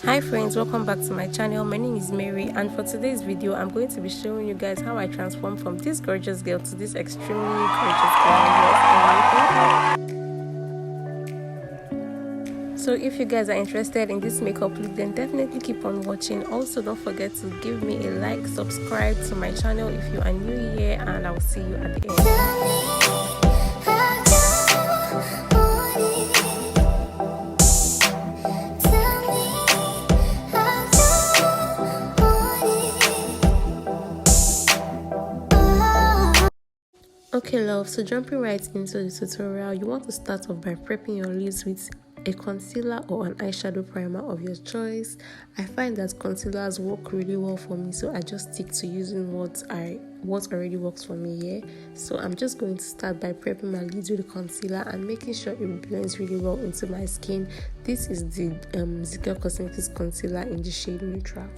Hi friends, welcome back to my channel. My name is Mary, and for today's video I'm going to be showing you guys how I transformed from this gorgeous girl to this extremely gorgeous girl. So if you guys are interested in this makeup look, then definitely keep on watching. Also, don't forget to give me a like, subscribe to my channel if you are new here, and I'll see you at the end. Okay love, so jumping right into the tutorial, you want to start off by prepping your lids with a concealer or an eyeshadow primer of your choice. I find that concealers work really well for me, so I just stick to using what already works for me here. So I'm just going to start by prepping my lids with the concealer and making sure it blends really well into my skin. This is the Zikel Cosmetics concealer in the shade Neutral.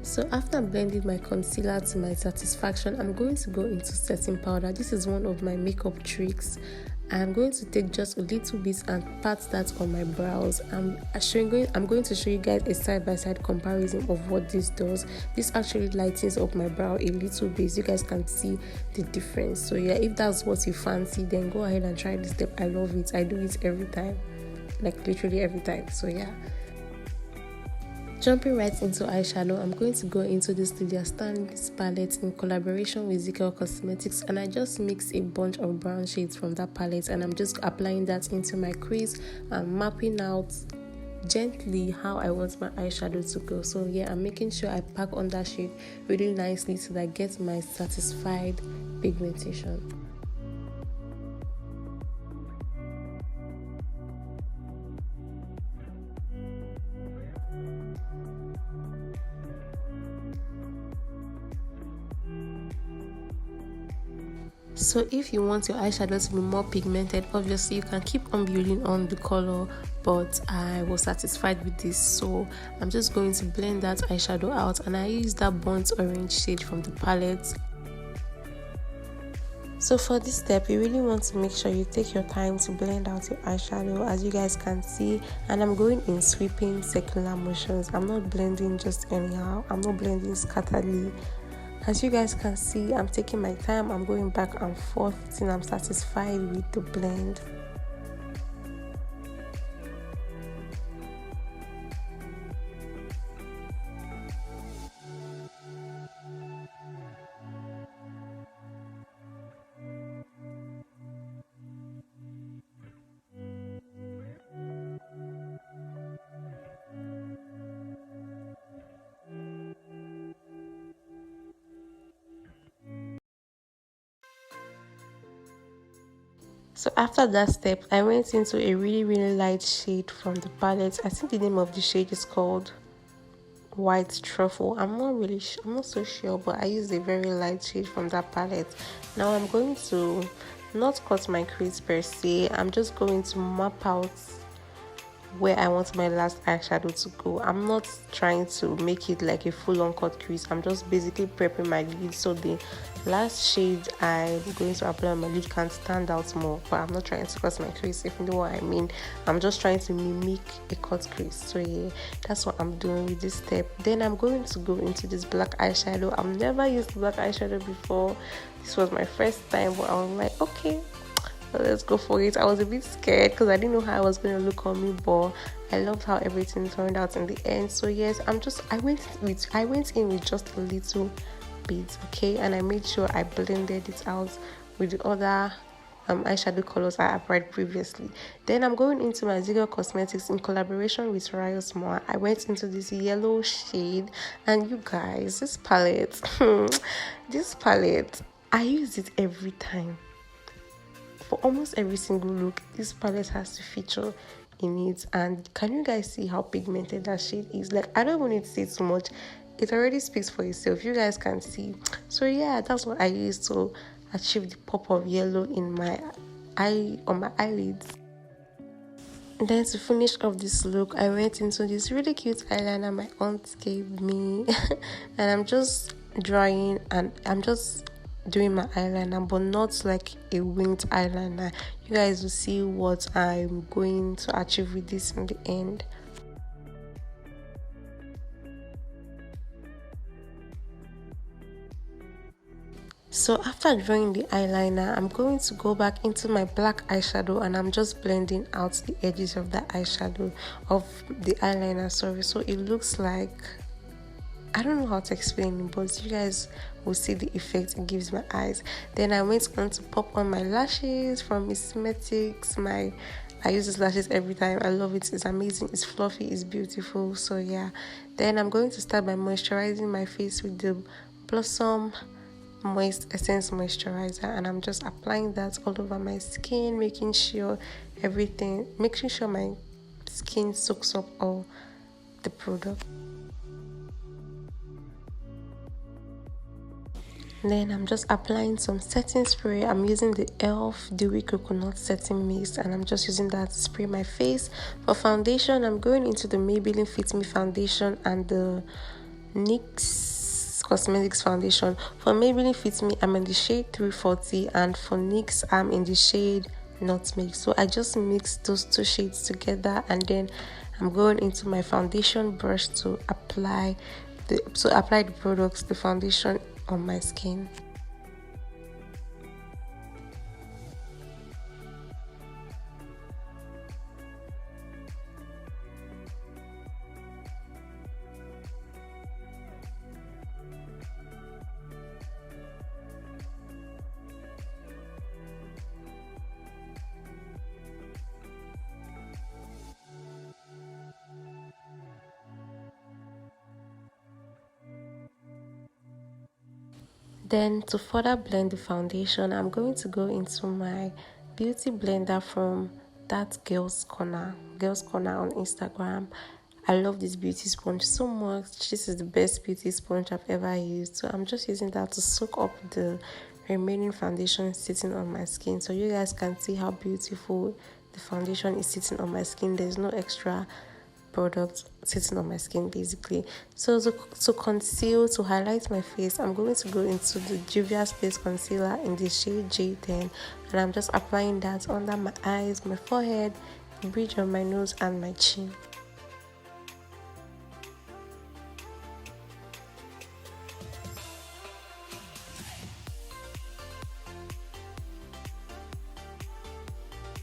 So after blending my concealer to my satisfaction, I'm going to go into setting powder. This is one of my makeup tricks. I'm going to take just a little bit and pat that on my brows. I'm going to show you guys a side-by-side comparison of what this does. This actually lightens up my brow a little bit, so you guys can see the difference. So yeah, if that's what you fancy, then go ahead and try this step. I love it. I do it every time, like literally every time. So yeah. Jumping right into eyeshadow, I'm going to go into this lhidhiastanley palette in collaboration with zikelcosmetics, and I just mix a bunch of brown shades from that palette, and I'm just applying that into my crease and mapping out gently how I want my eyeshadow to go. So yeah, I'm making sure I pack on that shade really nicely so that I get my satisfied pigmentation. So if you want your eyeshadow to be more pigmented, obviously you can keep on building on the color, but I was satisfied with this, so I'm just going to blend that eyeshadow out, and I use that burnt orange shade from the palette. So for this step, you really want to make sure you take your time to blend out your eyeshadow, as you guys can see, and I'm going in sweeping circular motions. I'm not blending just anyhow. I'm not blending scatteredly. As you guys can see, I'm taking my time. I'm going back and forth till I'm satisfied with the blend. So after that step, I went into a really light shade from the palette. I think the name of the shade is called White Truffle. I'm not so sure, but I used a very light shade from that palette. Now I'm going to not cut my crease per se. I'm just going to map out where I want my last eyeshadow to go. I'm not trying to make it like a full-on cut crease. I'm just basically prepping my lid so the last shade I'm going to apply on my lid can stand out more, but I'm not trying to cut my crease, if you know what I mean. I'm just trying to mimic a cut crease. So yeah, that's what I'm doing with this step. Then I'm going to go into this black eyeshadow. I've never used black eyeshadow before. This was my first time, but I was like, okay, let's go for it. I was a bit scared because I didn't know how I was going to look on me, but I loved how everything turned out in the end. So yes, I went in with just a little bit, okay, and I made sure I blended it out with the other eyeshadow colors I applied previously. Then I'm going into my Zikel Cosmetics in collaboration with riosmua. I went into this yellow shade, and you guys, this palette I use it every time. For almost every single look, this palette has to feature in it. And can you guys see how pigmented that shade is? Like, I don't want it to say too much. It already speaks for itself. You guys can see. So yeah, that's what I used to achieve the pop of yellow in my on my eyelids. And then to finish off this look, I went into this really cute eyeliner my aunt gave me. And I'm just drawing, and I'm just doing my eyeliner, but not like a winged eyeliner. You guys will see what I'm going to achieve with this in the end. So after drawing the eyeliner, I'm going to go back into my black eyeshadow and I'm just blending out the edges of the eyeshadow, of the eyeliner, sorry. So it looks like, I don't know how to explain it, but you guys will see the effect it gives my eyes. Then I went on to pop on my lashes from msmetics. I use these lashes every time. I love it. It's amazing. It's fluffy. It's beautiful. So yeah. Then I'm going to start by moisturizing my face with the Blossom Moist Essence Moisturizer, and I'm just applying that all over my skin, making sure my skin soaks up all the product. Then I'm just applying some setting spray. I'm using the e.l.f. Dewy Coconut Setting Mist, and I'm just using that to spray my face. For foundation, I'm going into the Maybelline Fitme foundation and the NYXcosmetics foundation. For Maybelline Fitme, I'm in the shade 340, and for NYX, I'm in the shade Nutmeg. So I just mix those two shades together, and then I'm going into my foundation brush to apply the products, the foundation on my skin. Then to further blend the foundation, I'm going to go into my beauty blender from that Girls Corner on Instagram. I love this beauty sponge so much. This is the best beauty sponge I've ever used. So I'm just using that to soak up the remaining foundation sitting on my skin, so you guys can see how beautiful the foundation is sitting on my skin. There's no extra product sitting on my skin basically. So to conceal, to highlight my face, I'm going to go into the Juviasplace concealer in the shade J10, and I'm just applying that under my eyes, my forehead, the bridge of my nose, and my chin.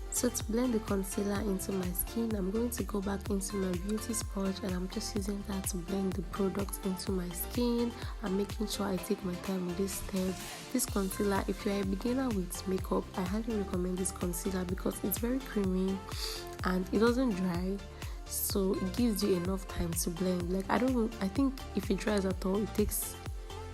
So to blend the concealer into my skin, I'm going to go back into my beauty sponge, and I'm just using that to blend the product into my skin. I'm making sure I take my time with this step. This concealer, if you're a beginner with makeup, I highly recommend this concealer because it's very creamy and it doesn't dry, so it gives you enough time to blend. Like I think if it dries at all, it takes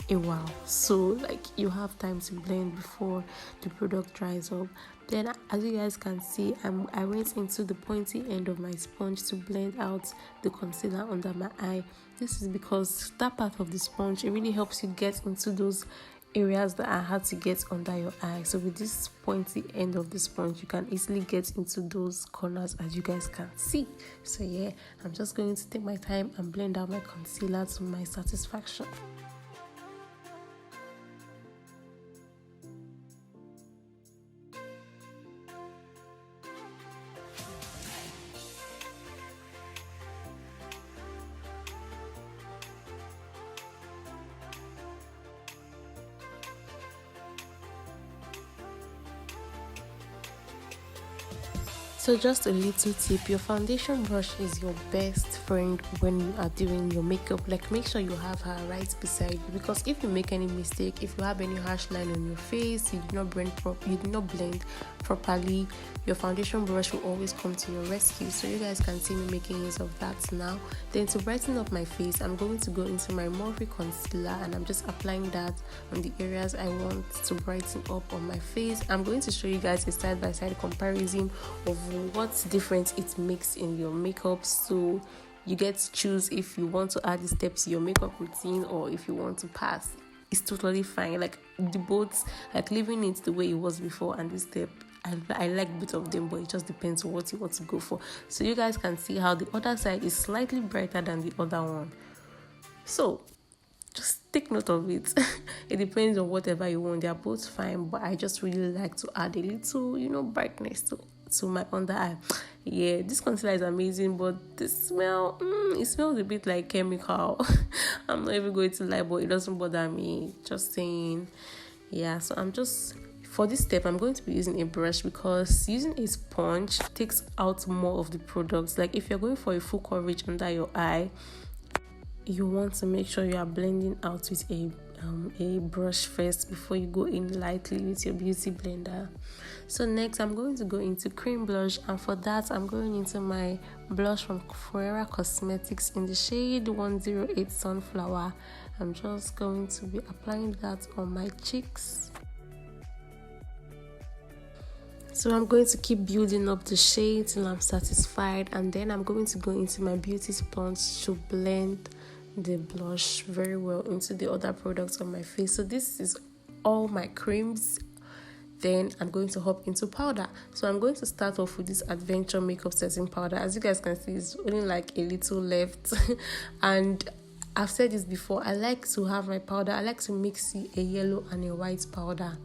a while, so like you have time to blend before the product dries up. Then as you guys can see, I went into the pointy end of my sponge to blend out the concealer under my eye. This is because that part of the sponge, it really helps you get into those areas that are hard to get under your eye. So with this pointy end of the sponge, you can easily get into those corners, as you guys can see. So yeah, I'm just going to take my time and blend out my concealer to my satisfaction. So just a little tip, your foundation brush is your best friend when you are doing your makeup. Like make sure you have her right beside you, because if you make any mistake, if you have any harsh line on your face, you did not blend properly, your foundation brush will always come to your rescue. So you guys can see me making use of that now. Then to brighten up my face, I'm going to go into my Morphe concealer, and I'm just applying that on the areas I want to brighten up on my face. I'm going to show you guys a side-by-side comparison of what difference it makes in your makeup, so you get to choose if you want to add the steps to your makeup routine or if you want to pass. It's totally fine. Like the both, like leaving it the way it was before and this step, I like both of them, but it just depends on what you want to go for. So you guys can see how the other side is slightly brighter than the other one. So just take note of it. It depends on whatever you want. They are both fine, but I just really like to add a little, brightness to my under eye. Yeah, this concealer is amazing, but the smell, it smells a bit like chemical. I'm not even going to lie, but it doesn't bother me. Just saying. Yeah, so for this step, I'm going to be using a brush because using a sponge takes out more of the products. Like if you're going for a full coverage under your eye, you want to make sure you are blending out with a brush first before you go in lightly with your beauty blender. So next, I'm going to go into cream blush, and for that, I'm going into my blush from phoeracosmetics in the shade 108 Sunflower. I'm just going to be applying that on my cheeks. So I'm going to keep building up the shade till I'm satisfied, and then I'm going to go into my beauty sponge to blend the blush very well into the other products on my face. So this is all my creams. Then I'm going to hop into powder. So I'm going to start off with this Adventure Makeup setting powder. As you guys can see, it's only like a little left. And I've said this before, I like to have my powder, I like to mix a yellow and a white powder.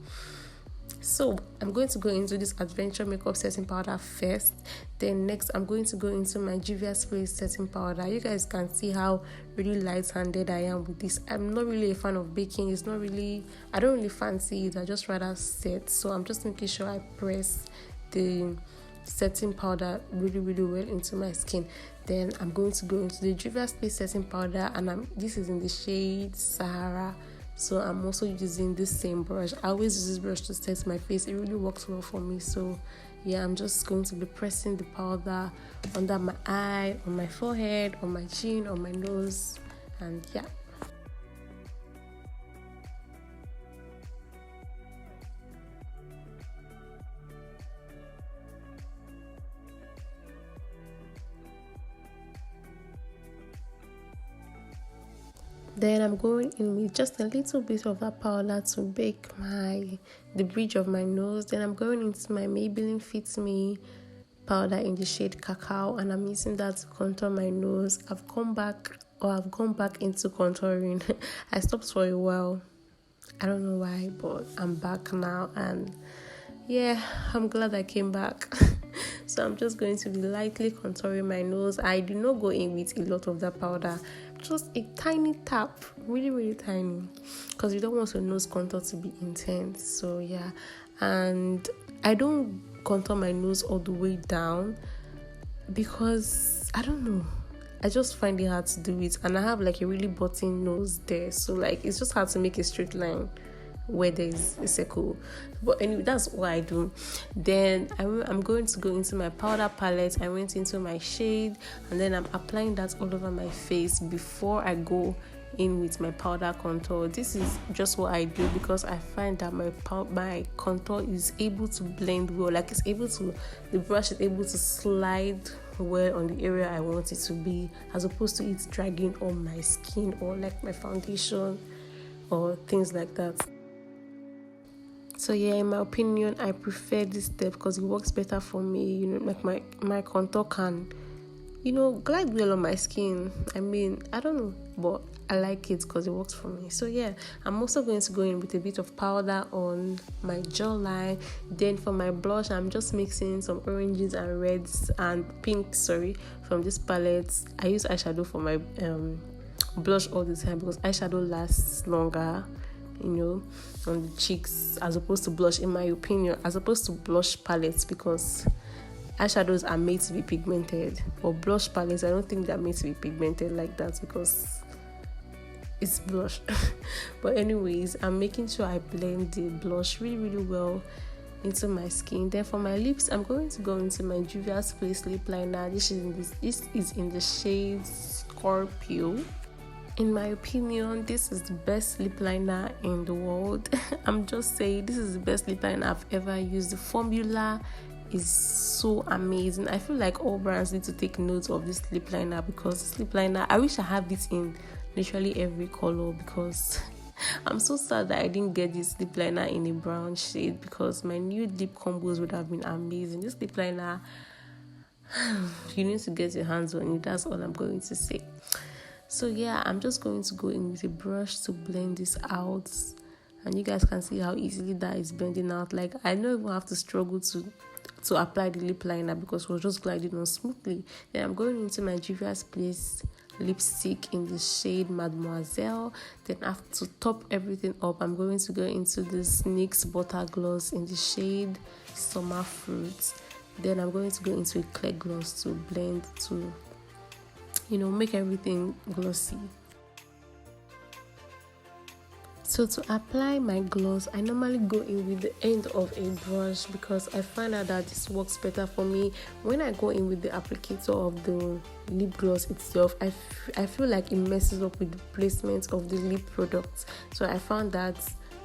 So I'm going to go into this Adventure Makeup setting powder first. Then next, I'm going to go into my Juviasplace setting powder. You guys can see how really light-handed I am with this. I'm not really a fan of baking. I don't really fancy it. I just rather set. So I'm just making sure I press the setting powder really, really well into my skin. Then I'm going to go into the Juviasplace setting powder, and this is in the shade Sahara. So I'm also using this same brush. I always use this brush to set my face. It really works well for me. So yeah, I'm just going to be pressing the powder under my eye, on my forehead, on my chin, on my nose, and yeah. Then I'm going in with just a little bit of that powder to bake the bridge of my nose. Then I'm going into my Maybelline Fitme powder in the shade Cacao, and I'm using that to contour my nose. I've gone back into contouring. I stopped for a while. I don't know why, but I'm back now, and yeah, I'm glad I came back. So I'm just going to be lightly contouring my nose. I do not go in with a lot of that powder, just a tiny tap, really, really tiny, because you don't want your nose contour to be intense. So yeah, and I don't contour my nose all the way down because I don't know, I just find it hard to do it, and I have like a really button nose there, so like it's just hard to make a straight line where there is a circle. But anyway, that's what I do. Then I'm going to go into my powder palette. I went into my shade, and then I'm applying that all over my face before I go in with my powder contour. This is just what I do because I find that my contour is able to blend well. Like the brush is able to slide well on the area I want it to be, as opposed to it dragging on my skin or like my foundation or things like that. So yeah, in my opinion, I prefer this step because it works better for me. Like my contour can, glide well on my skin. I mean, I don't know, but I like it because it works for me. So yeah, I'm also going to go in with a bit of powder on my jawline. Then for my blush, I'm just mixing some oranges and reds and pinks, from this palette. I use eyeshadow for my blush all the time because eyeshadow lasts longer, on the cheeks as opposed to blush, in my opinion, as opposed to blush palettes, because eyeshadows are made to be pigmented, but blush palettes, I don't think they're made to be pigmented like that because it's blush. But anyways, I'm making sure I blend the blush really, really well into my skin. Then for my lips, I'm going to go into my Juviasplace lip liner. This is in the shade Scorpio. In my opinion, this is the best lip liner in the world. I'm just saying, this is the best lip liner I've ever used. The formula is so amazing. I feel like all brands need to take note of this lip liner, because this lip liner, I wish I have it in literally every color, because I'm so sad that I didn't get this lip liner in a brown shade, because my nude lip combos would have been amazing. This lip liner, you need to get your hands on it. That's all I'm going to say. So yeah, I'm just going to go in with a brush to blend this out, and you guys can see how easily that is blending out. Like, I don't even have to struggle to apply the lip liner because we're just gliding on smoothly. Then I'm going into my Juviasplace lipstick in the shade Mademoiselle. Then after, to top everything up, I'm going to go into this NYX butter gloss in the shade Summer Fruits. Then I'm going to go into a clear gloss to blend, to make everything glossy. So to apply my gloss, I normally go in with the end of a brush because I find out that this works better for me. When I go in with the applicator of the lip gloss itself, I feel like it messes up with the placement of the lip products. So I found that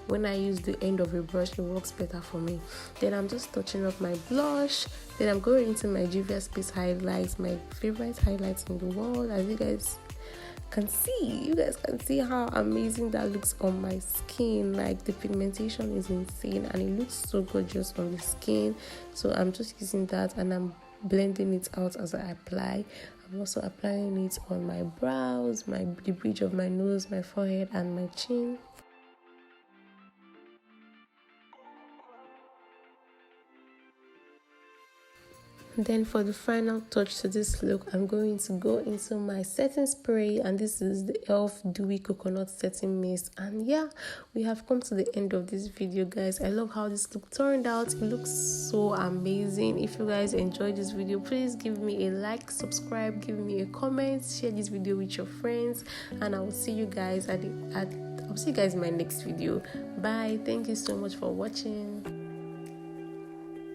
when I use the end of a brush, it works better for me. Then I'm just touching up my blush. Then I'm going into my Juviaspace highlights, my favorite highlights in the world. As you guys can see how amazing that looks on my skin. Like, the pigmentation is insane and it looks so gorgeous on the skin. So I'm just using that and I'm blending it out as I apply. I'm also applying it on my brows, the bridge of my nose, my forehead, and my chin. Then for the final touch to this look, I'm going to go into my setting spray, and this is the Elf Dewy Coconut Setting Mist. And yeah, we have come to the end of this video, guys. I love how this look turned out. It looks so amazing. If you guys enjoyed this video, please give me a like, subscribe, give me a comment, share this video with your friends, and I will see you guys I'll see you guys in my next video. Bye. Thank you so much for watching.